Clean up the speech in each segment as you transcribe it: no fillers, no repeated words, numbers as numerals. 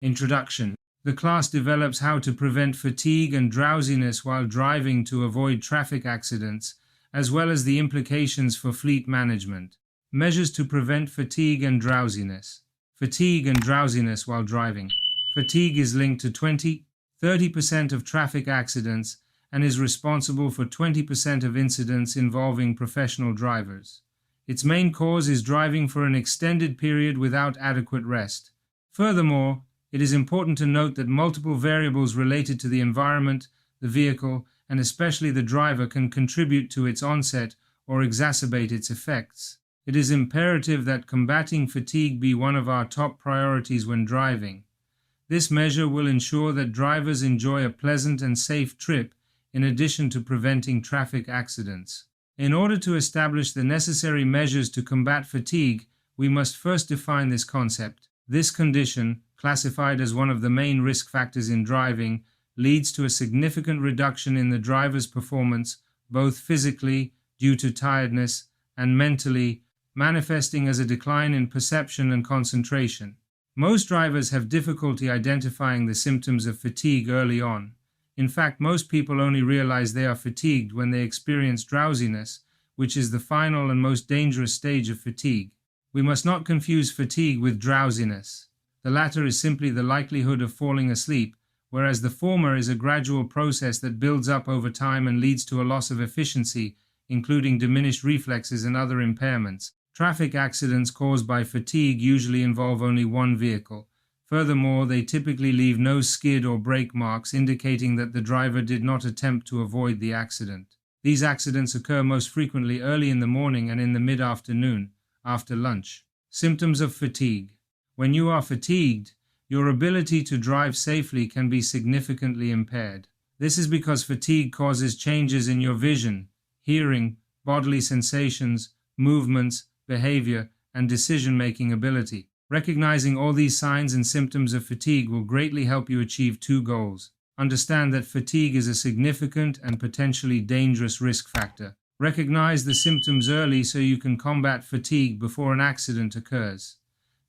Introduction. The class develops how to prevent fatigue and drowsiness while driving to avoid traffic accidents, as well as the implications for fleet management. Measures to prevent fatigue and drowsiness. Fatigue and drowsiness while driving. Fatigue is linked to 20–30% of traffic accidents and is responsible for 20% of incidents involving professional drivers. Its main cause is driving for an extended period without adequate rest. Furthermore, it is important to note that multiple variables related to the environment, the vehicle, and especially the driver can contribute to its onset or exacerbate its effects. It is imperative that combating fatigue be one of our top priorities when driving. This measure will ensure that drivers enjoy a pleasant and safe trip in addition to preventing traffic accidents. In order to establish the necessary measures to combat fatigue, we must first define this concept. This condition, classified as one of the main risk factors in driving, leads to a significant reduction in the driver's performance, both physically, due to tiredness, and mentally, manifesting as a decline in perception and concentration. Most drivers have difficulty identifying the symptoms of fatigue early on. In fact, most people only realize they are fatigued when they experience drowsiness, which is the final and most dangerous stage of fatigue. We must not confuse fatigue with drowsiness. The latter is simply the likelihood of falling asleep, whereas the former is a gradual process that builds up over time and leads to a loss of efficiency, including diminished reflexes and other impairments. Traffic accidents caused by fatigue usually involve only one vehicle. Furthermore, they typically leave no skid or brake marks, indicating that the driver did not attempt to avoid the accident. These accidents occur most frequently early in the morning and in the mid-afternoon, after lunch. Symptoms of fatigue. When you are fatigued, your ability to drive safely can be significantly impaired. This is because fatigue causes changes in your vision, hearing, bodily sensations, movements, behavior, and decision-making ability. Recognizing all these signs and symptoms of fatigue will greatly help you achieve two goals. Understand that fatigue is a significant and potentially dangerous risk factor. Recognize the symptoms early so you can combat fatigue before an accident occurs.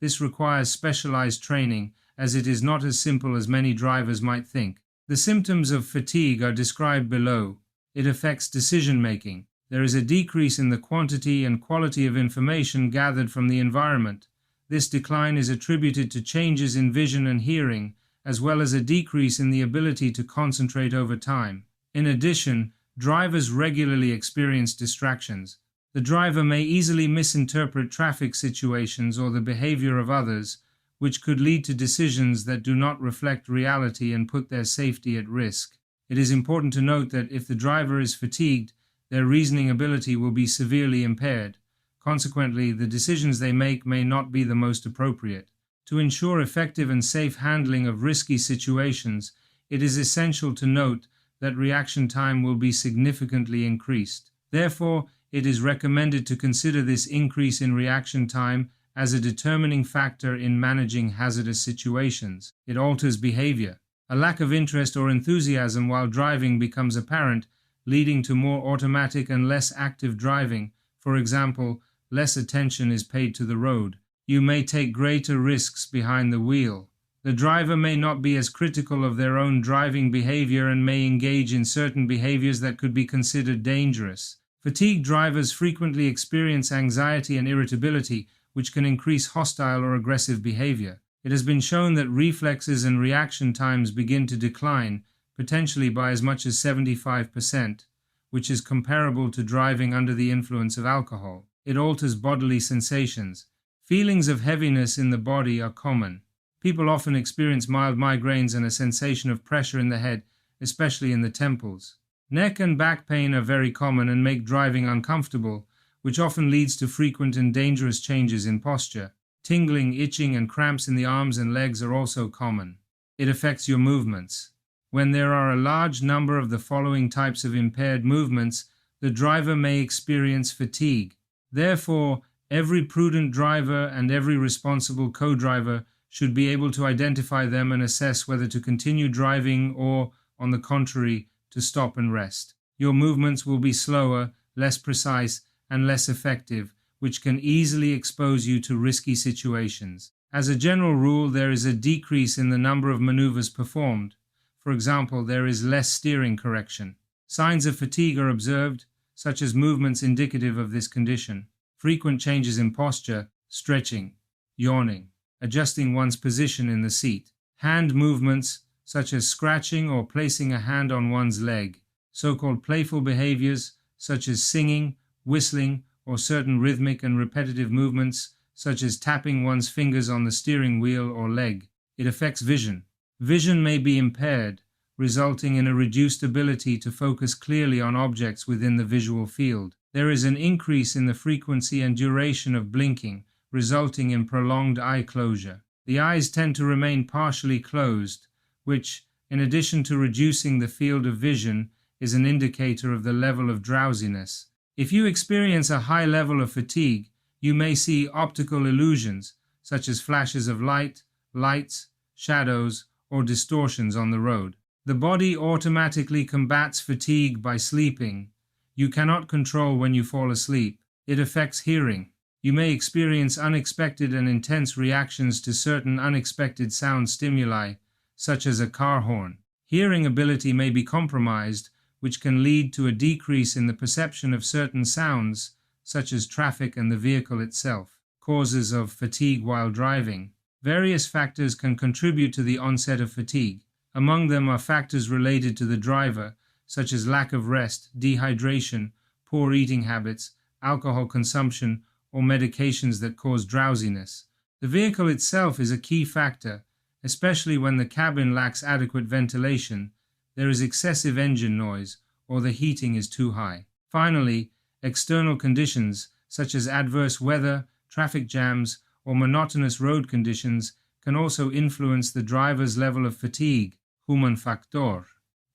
This requires specialized training, as it is not as simple as many drivers might think. The symptoms of fatigue are described below. It affects decision-making. There is a decrease in the quantity and quality of information gathered from the environment. This decline is attributed to changes in vision and hearing, as well as a decrease in the ability to concentrate over time. In addition, drivers regularly experience distractions. The driver may easily misinterpret traffic situations or the behavior of others, which could lead to decisions that do not reflect reality and put their safety at risk. It is important to note that if the driver is fatigued, their reasoning ability will be severely impaired. Consequently, the decisions they make may not be the most appropriate. To ensure effective and safe handling of risky situations, it is essential to note that reaction time will be significantly increased. Therefore, it is recommended to consider this increase in reaction time as a determining factor in managing hazardous situations. It alters behavior. A lack of interest or enthusiasm while driving becomes apparent, leading to more automatic and less active driving. For example, less attention is paid to the road. You may take greater risks behind the wheel. The driver may not be as critical of their own driving behavior and may engage in certain behaviors that could be considered dangerous. Fatigued drivers frequently experience anxiety and irritability, which can increase hostile or aggressive behavior. It has been shown that reflexes and reaction times begin to decline, potentially by as much as 75%, which is comparable to driving under the influence of alcohol. It alters bodily sensations. Feelings of heaviness in the body are common. People often experience mild migraines and a sensation of pressure in the head, especially in the temples. Neck and back pain are very common and make driving uncomfortable, which often leads to frequent and dangerous changes in posture. Tingling, itching, and cramps in the arms and legs are also common. It affects your movements. When there are a large number of the following types of impaired movements, the driver may experience fatigue. Therefore, every prudent driver and every responsible co-driver should be able to identify them and assess whether to continue driving or, on the contrary, to stop and rest. Your movements will be slower, less precise, and less effective, which can easily expose you to risky situations. As a general rule, there is a decrease in the number of maneuvers performed. For example, there is less steering correction. Signs of fatigue are observed, such as movements indicative of this condition, frequent changes in posture, stretching, yawning, adjusting one's position in the seat, hand movements, such as scratching or placing a hand on one's leg, so-called playful behaviors, such as singing, whistling, or certain rhythmic and repetitive movements, such as tapping one's fingers on the steering wheel or leg. It affects vision. Vision may be impaired, resulting in a reduced ability to focus clearly on objects within the visual field. There is an increase in the frequency and duration of blinking, resulting in prolonged eye closure. The eyes tend to remain partially closed, which, in addition to reducing the field of vision, is an indicator of the level of drowsiness. If you experience a high level of fatigue, you may see optical illusions, such as flashes of light, lights, shadows, or distortions on the road. The body automatically combats fatigue by sleeping. You cannot control when you fall asleep. It affects hearing. You may experience unexpected and intense reactions to certain unexpected sound stimuli, such as a car horn. Hearing ability may be compromised, which can lead to a decrease in the perception of certain sounds, such as traffic and the vehicle itself. Causes of fatigue while driving. Various factors can contribute to the onset of fatigue. Among them are factors related to the driver, such as lack of rest, dehydration, poor eating habits, alcohol consumption, or medications that cause drowsiness. The vehicle itself is a key factor, especially when the cabin lacks adequate ventilation, there is excessive engine noise, or the heating is too high. Finally, external conditions, such as adverse weather, traffic jams, or monotonous road conditions, can also influence the driver's level of fatigue. Human factor.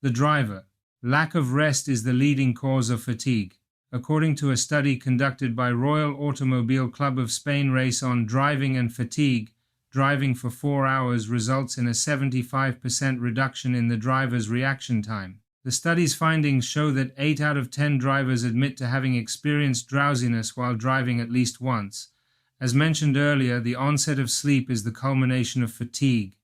The driver. Lack of rest is the leading cause of fatigue. According to a study conducted by Royal Automobile Club of Spain race on driving and fatigue, driving for 4 hours results in a 75% reduction in the driver's reaction time. The study's findings show that 8 out of 10 drivers admit to having experienced drowsiness while driving at least once. As mentioned earlier, the onset of sleep is the culmination of fatigue.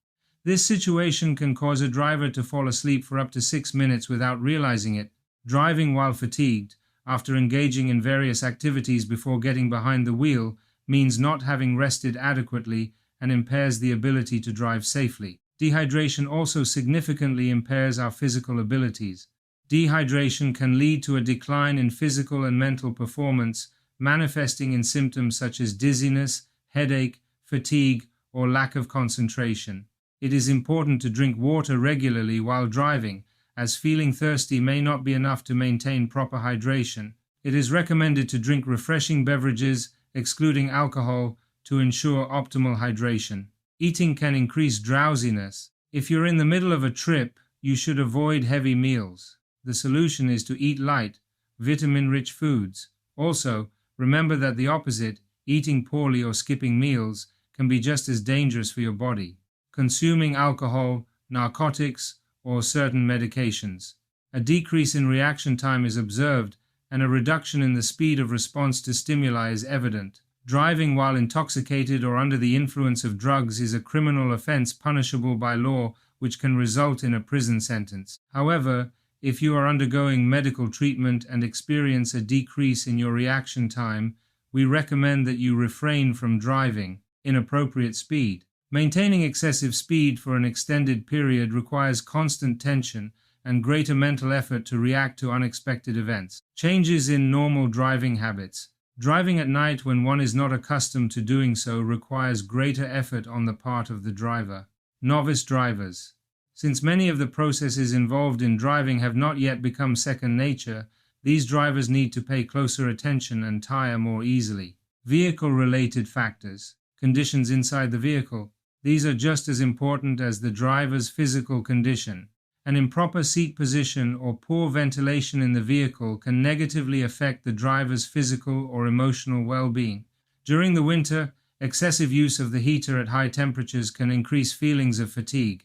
This situation can cause a driver to fall asleep for up to 6 minutes without realizing it. Driving while fatigued, after engaging in various activities before getting behind the wheel, means not having rested adequately and impairs the ability to drive safely. Dehydration also significantly impairs our physical abilities. Dehydration can lead to a decline in physical and mental performance, manifesting in symptoms such as dizziness, headache, fatigue, or lack of concentration. It is important to drink water regularly while driving, as feeling thirsty may not be enough to maintain proper hydration. It is recommended to drink refreshing beverages, excluding alcohol, to ensure optimal hydration. Eating can increase drowsiness. If you're in the middle of a trip, you should avoid heavy meals. The solution is to eat light, vitamin-rich foods. Also, remember that the opposite, eating poorly or skipping meals, can be just as dangerous for your body. Consuming alcohol, narcotics, or certain medications. A decrease in reaction time is observed, and a reduction in the speed of response to stimuli is evident. Driving while intoxicated or under the influence of drugs is a criminal offense punishable by law, which can result in a prison sentence. However, if you are undergoing medical treatment and experience a decrease in your reaction time, we recommend that you refrain from driving inappropriate speed. Maintaining excessive speed for an extended period requires constant tension and greater mental effort to react to unexpected events. Changes in normal driving habits. Driving at night when one is not accustomed to doing so requires greater effort on the part of the driver. Novice drivers. Since many of the processes involved in driving have not yet become second nature, these drivers need to pay closer attention and tire more easily. Vehicle-related factors. Conditions inside the vehicle. These are just as important as the driver's physical condition. An improper seat position or poor ventilation in the vehicle can negatively affect the driver's physical or emotional well-being. During the winter, excessive use of the heater at high temperatures can increase feelings of fatigue.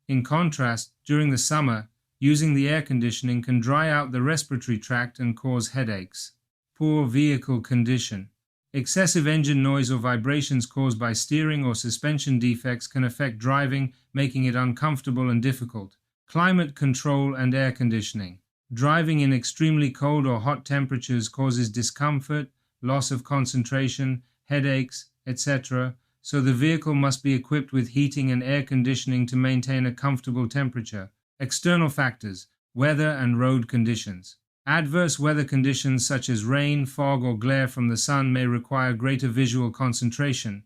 In contrast, during the summer, using the air conditioning can dry out the respiratory tract and cause headaches. Poor vehicle condition. Excessive engine noise or vibrations caused by steering or suspension defects can affect driving, making it uncomfortable and difficult. Climate control and air conditioning. Driving in extremely cold or hot temperatures causes discomfort, loss of concentration, headaches, etc., so the vehicle must be equipped with heating and air conditioning to maintain a comfortable temperature. External factors, weather and road conditions. Adverse weather conditions such as rain, fog, or glare from the sun may require greater visual concentration.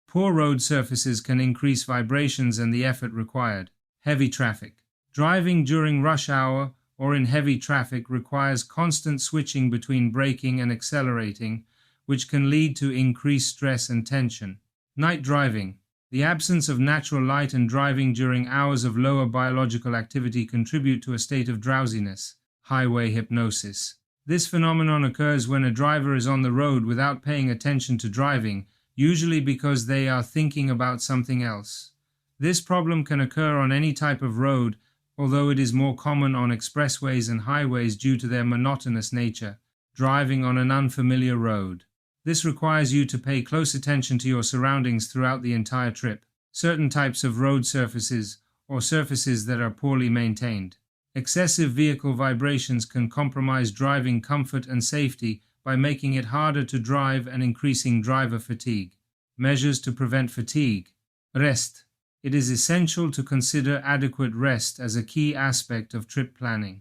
Poor road surfaces can increase vibrations and the effort required. Heavy traffic. Driving during rush hour or in heavy traffic requires constant switching between braking and accelerating, which can lead to increased stress and tension. Night driving. The absence of natural light and driving during hours of lower biological activity contribute to a state of drowsiness. Highway hypnosis. This phenomenon occurs when a driver is on the road without paying attention to driving, usually because they are thinking about something else. This problem can occur on any type of road, although it is more common on expressways and highways due to their monotonous nature. Driving on an unfamiliar road. This requires you to pay close attention to your surroundings throughout the entire trip. Certain types of road surfaces or surfaces that are poorly maintained. Excessive vehicle vibrations can compromise driving comfort and safety by making it harder to drive and increasing driver fatigue. Measures to prevent fatigue. Rest. It is essential to consider adequate rest as a key aspect of trip planning.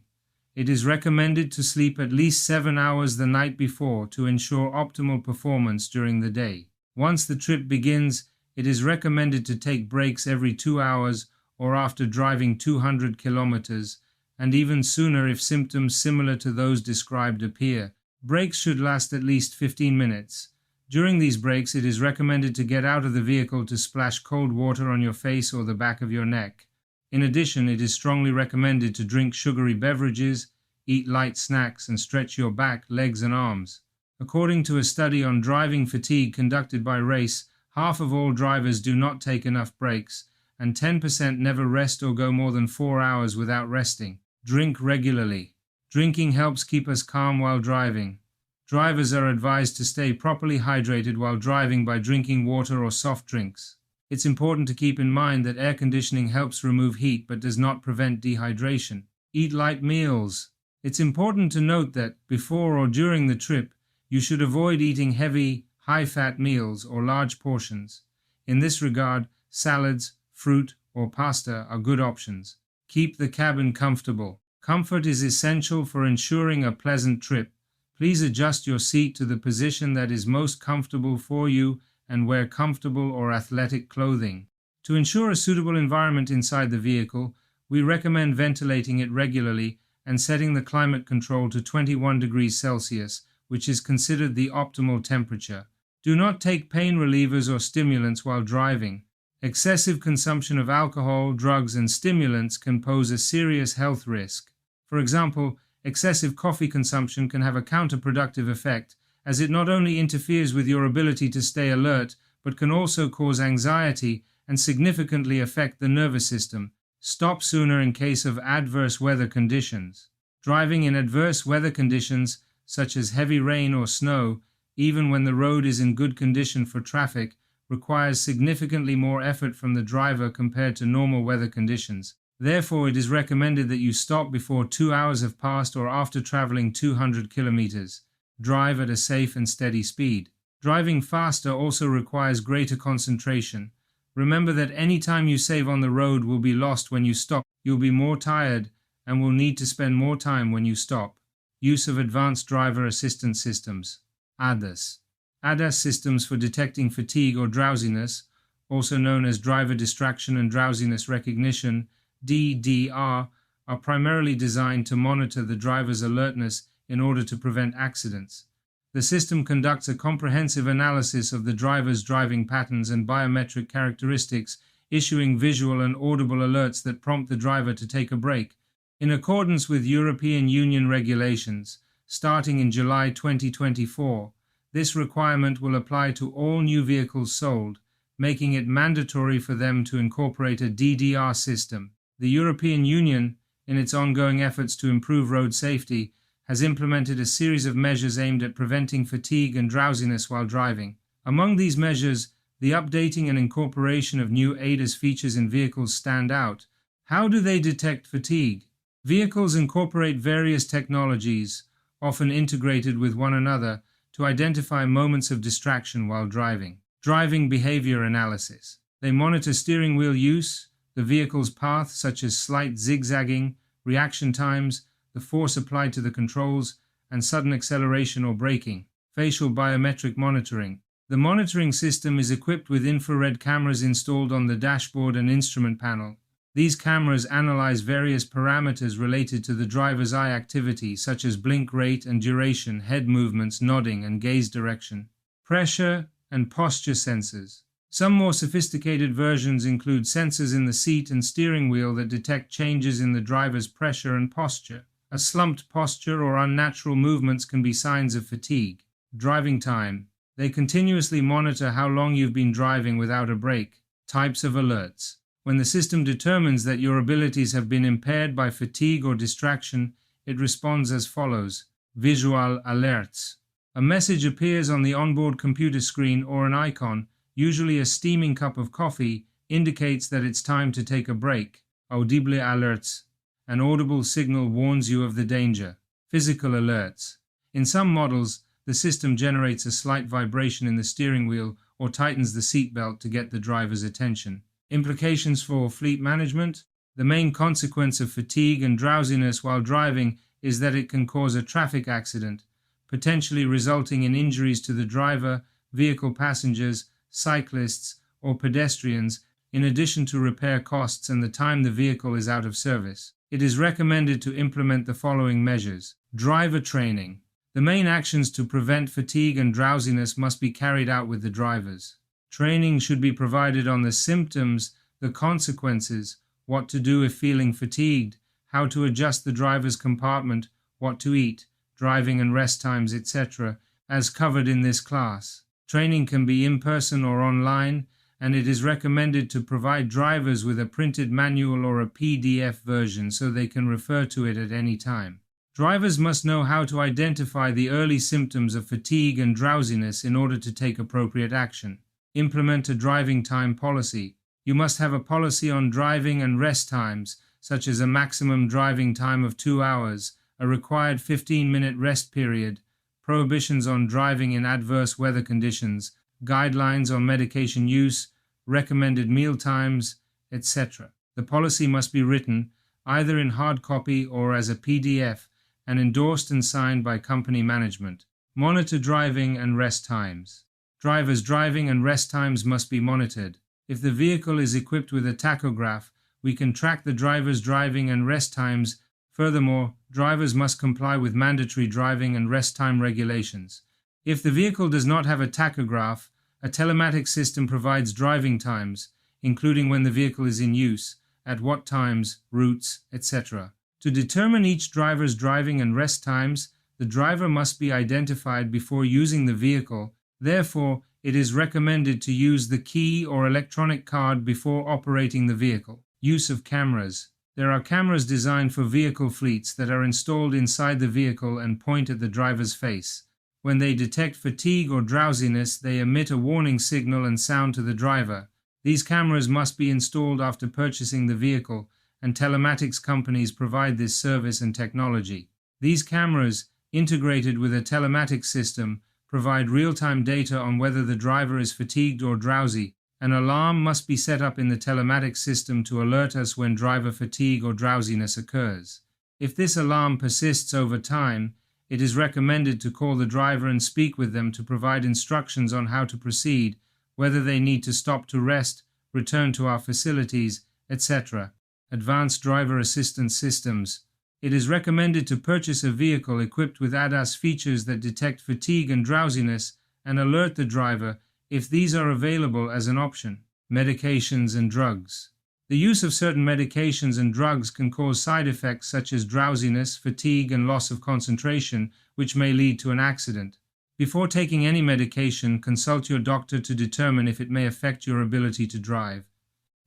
It is recommended to sleep at least 7 hours the night before to ensure optimal performance during the day. Once the trip begins, it is recommended to take breaks every 2 hours or after driving 200 kilometers, and even sooner if symptoms similar to those described appear. Breaks should last at least 15 minutes. During these breaks, it is recommended to get out of the vehicle to splash cold water on your face or the back of your neck. In addition, it is strongly recommended to drink sugary beverages, eat light snacks, and stretch your back, legs, and arms. According to a study on driving fatigue conducted by Race, half of all drivers do not take enough breaks, and 10% never rest or go more than 4 hours without resting. Drink regularly. Drinking helps keep us calm while driving. Drivers are advised to stay properly hydrated while driving by drinking water or soft drinks. It's important to keep in mind that air conditioning helps remove heat but does not prevent dehydration. Eat light meals. It's important to note that before or during the trip, you should avoid eating heavy, high-fat meals or large portions. In this regard, salads, fruit, or pasta are good options. Keep the cabin comfortable. Comfort is essential for ensuring a pleasant trip. Please adjust your seat to the position that is most comfortable for you and wear comfortable or athletic clothing. To ensure a suitable environment inside the vehicle, we recommend ventilating it regularly and setting the climate control to 21 degrees Celsius, which is considered the optimal temperature. Do not take pain relievers or stimulants while driving. Excessive consumption of alcohol, drugs, and stimulants can pose a serious health risk. For example, excessive coffee consumption can have a counterproductive effect, as it not only interferes with your ability to stay alert, but can also cause anxiety and significantly affect the nervous system. Stop sooner in case of adverse weather conditions. Driving in adverse weather conditions, such as heavy rain or snow, even when the road is in good condition for traffic, requires significantly more effort from the driver compared to normal weather conditions. Therefore, it is recommended that you stop before 2 hours have passed or after traveling 200 kilometers. Drive at a safe and steady speed. Driving faster also requires greater concentration. Remember that any time you save on the road will be lost when you stop. You'll be more tired and will need to spend more time when you stop. Use of advanced driver assistance systems. ADAS. ADAS systems for detecting fatigue or drowsiness, also known as driver distraction and drowsiness recognition, DDR, are primarily designed to monitor the driver's alertness in order to prevent accidents. The system conducts a comprehensive analysis of the driver's driving patterns and biometric characteristics, issuing visual and audible alerts that prompt the driver to take a break. In accordance with European Union regulations, starting in July 2024, this requirement will apply to all new vehicles sold, making it mandatory for them to incorporate a DDR system. The European Union, in its ongoing efforts to improve road safety, has implemented a series of measures aimed at preventing fatigue and drowsiness while driving. Among these measures, the updating and incorporation of new ADAS features in vehicles stand out. How do they detect fatigue? Vehicles incorporate various technologies, often integrated with one another, to identify moments of distraction while driving. Driving behavior analysis. They monitor steering wheel use, the vehicle's path, such as slight zigzagging, reaction times, the force applied to the controls, and sudden acceleration or braking. Facial biometric monitoring. The monitoring system is equipped with infrared cameras installed on the dashboard and instrument panel. These cameras analyze various parameters related to the driver's eye activity, such as blink rate and duration, head movements, nodding, and gaze direction. Pressure and posture sensors. Some more sophisticated versions include sensors in the seat and steering wheel that detect changes in the driver's pressure and posture. A slumped posture or unnatural movements can be signs of fatigue. Driving time. They continuously monitor how long you've been driving without a break. Types of alerts. When the system determines that your abilities have been impaired by fatigue or distraction, it responds as follows. Visual alerts. A message appears on the onboard computer screen, or an icon, usually a steaming cup of coffee, indicates that it's time to take a break. Audible alerts. An audible signal warns you of the danger. Physical alerts. In some models, the system generates a slight vibration in the steering wheel or tightens the seatbelt to get the driver's attention. Implications for fleet management. The main consequence of fatigue and drowsiness while driving is that it can cause a traffic accident, potentially resulting in injuries to the driver, vehicle passengers, cyclists, or pedestrians, in addition to repair costs and the time the vehicle is out of service. It is recommended to implement the following measures. Driver training. The main actions to prevent fatigue and drowsiness must be carried out with the drivers. Training should be provided on the symptoms, the consequences, what to do if feeling fatigued, how to adjust the driver's compartment, what to eat, driving and rest times, etc., as covered in this class. Training can be in person or online, and it is recommended to provide drivers with a printed manual or a PDF version so they can refer to it at any time. Drivers must know how to identify the early symptoms of fatigue and drowsiness in order to take appropriate action. Implement a driving time policy. You must have a policy on driving and rest times, such as a maximum driving time of 2 hours, a required 15-minute rest period, prohibitions on driving in adverse weather conditions, guidelines on medication use, recommended meal times, etc. The policy must be written, either in hard copy or as a PDF, and endorsed and signed by company management. Monitor driving and rest times. Drivers' driving and rest times must be monitored. If the vehicle is equipped with a tachograph, we can track the driver's driving and rest times. Furthermore, drivers must comply with mandatory driving and rest time regulations. If the vehicle does not have a tachograph, a telematics system provides driving times, including when the vehicle is in use, at what times, routes, etc. To determine each driver's driving and rest times, the driver must be identified before using the vehicle. Therefore, it is recommended to use the key or electronic card before operating the vehicle. Use of cameras. There are cameras designed for vehicle fleets that are installed inside the vehicle and point at the driver's face. When they detect fatigue or drowsiness, they emit a warning signal and sound to the driver. These cameras must be installed after purchasing the vehicle, and telematics companies provide this service and technology. These cameras, integrated with a telematics system, provide real-time data on whether the driver is fatigued or drowsy. An alarm must be set up in the telematics system to alert us when driver fatigue or drowsiness occurs. If this alarm persists over time, it is recommended to call the driver and speak with them to provide instructions on how to proceed, whether they need to stop to rest, return to our facilities, etc. Advanced driver assistance systems. It is recommended to purchase a vehicle equipped with ADAS features that detect fatigue and drowsiness and alert the driver if these are available as an option. Medications and drugs. The use of certain medications and drugs can cause side effects such as drowsiness, fatigue, and loss of concentration, which may lead to an accident. Before taking any medication, consult your doctor to determine if it may affect your ability to drive.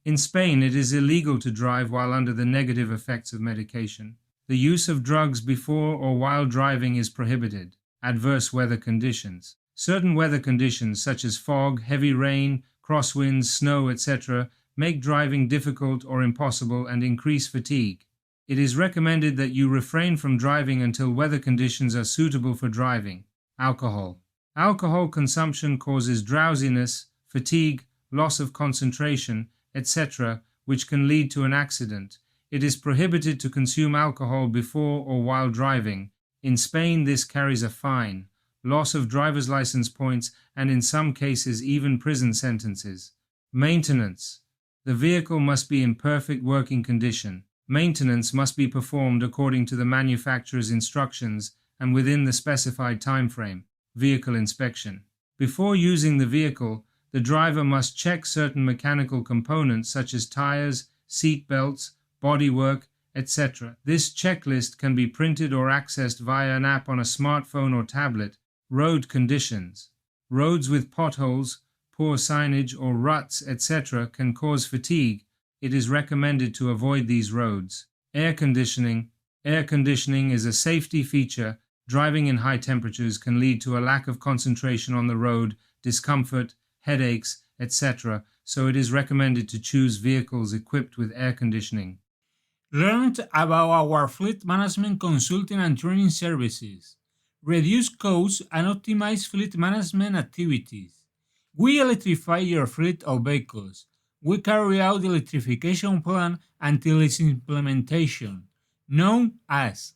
In Spain, it is illegal to drive while under the negative effects of medication. The use of drugs before or while driving is prohibited. Adverse weather conditions. Certain weather conditions such as fog, heavy rain, crosswinds, snow, etc. make driving difficult or impossible and increase fatigue. It is recommended that you refrain from driving until weather conditions are suitable for driving. Alcohol. Alcohol consumption causes drowsiness, fatigue, loss of concentration, etc., which can lead to an accident. It is prohibited to consume alcohol before or while driving. In Spain, this carries a fine, loss of driver's license points, and in some cases even prison sentences. Maintenance. The vehicle must be in perfect working condition. Maintenance must be performed according to the manufacturer's instructions and within the specified time frame. Vehicle inspection. Before using the vehicle, the driver must check certain mechanical components such as tires, seat belts, bodywork, etc. This checklist can be printed or accessed via an app on a smartphone or tablet. Road conditions. Roads with potholes, poor signage or ruts, etc. can cause fatigue. It is recommended to avoid these roads. Air conditioning. Air conditioning is a safety feature. Driving in high temperatures can lead to a lack of concentration on the road, discomfort, headaches, etc., so it is recommended to choose vehicles equipped with air conditioning. Learn about our fleet management consulting and training services. Reduce costs and optimize fleet management activities. We electrify your fleet of vehicles. We carry out the electrification plan until its implementation, known as